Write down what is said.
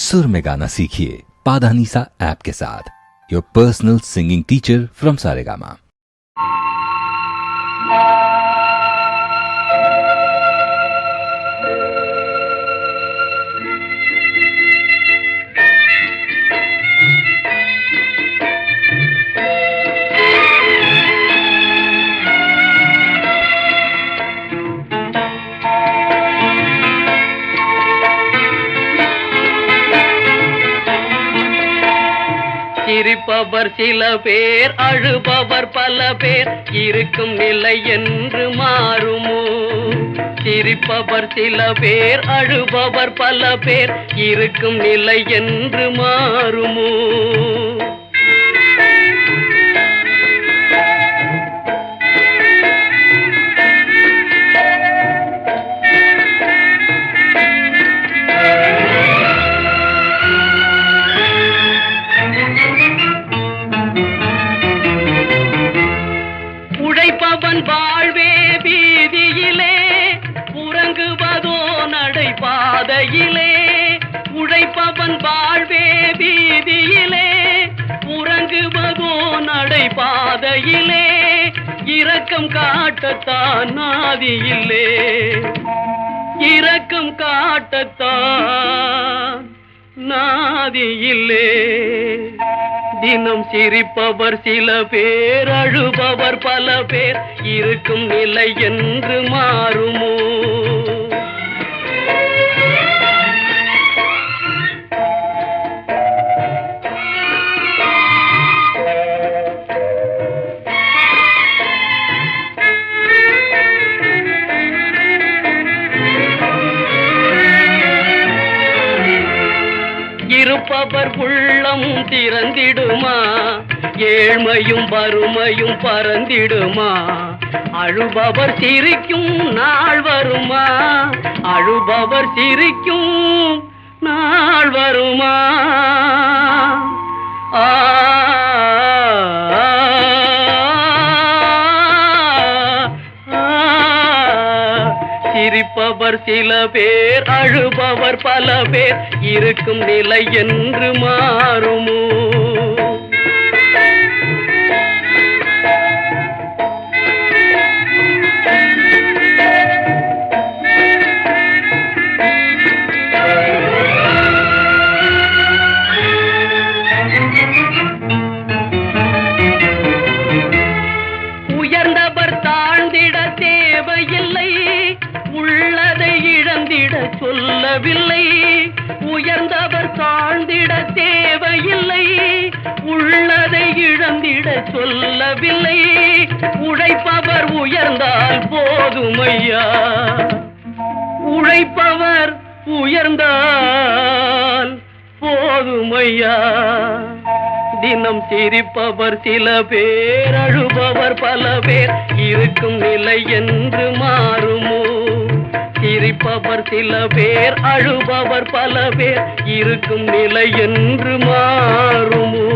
सुर में गाना सीखिए पाधानीसा ऐप के साथ। Your personal singing teacher from Saregama. சிரிப்பவர் சில பேர், அழுபவர் பல பேர், இருக்கும் நிலை என்று மாறுமோ? சிரிப்பவர் சில பேர், அழுபவர் பல பேர், இருக்கும் நிலை என்று மாறுமோ? உழைப்பவன் வாழ்வே வீதியிலே, உறங்குவதோ நடைபாதையிலே. உழைப்பவன் வாழ்வே வீதியிலே, உறங்குவதோ நடைபாதையிலே. இரக்கம் காட்டத்தான் நாதியில்லே, இரக்கம் காட்டத்தான் நாதியில்லே. தினம் சிரிப்பவர் சில பேர், அழுபவர் பல பேர், இருக்கும் நிலை என்று மாறுமோ? இருப்பவர் உள்ளம் திறந்திடுமா? ஏழ்மையும் வறுமையும் பறந்திடுமா? அழுபவர் சிரிக்கும் நாள் வருமா? அழுபவர் சிரிக்கும் நாள் வருமா? சிரிப்பவர் சில பேர், அழுபவர் பல பேர், இருக்கும் நிலை என்று மாறுமோ? உயர்ந்தவர் தாழ்ந்திட தேவையில்லை, உள்ளதை இழந்திட சொல்லவில்லை. உயர்ந்தவர் தாழ்ந்திட தேவையில்லை, உள்ளதை இழந்திட சொல்லவில்லை. உழைப்பவர் உயர்ந்தால் போதுமையா, உழைப்பவர் உயர்ந்தால் போதுமையா. தினம் சிரிப்பவர் சில பேர், அழுபவர் பல பேர், இருக்கும் நிலை என்று மாறுமோ? சிரிப்பவர் சில பேர், அழுபவர் பல பேர், இருக்கும் நிலை என்று மாறுமோ?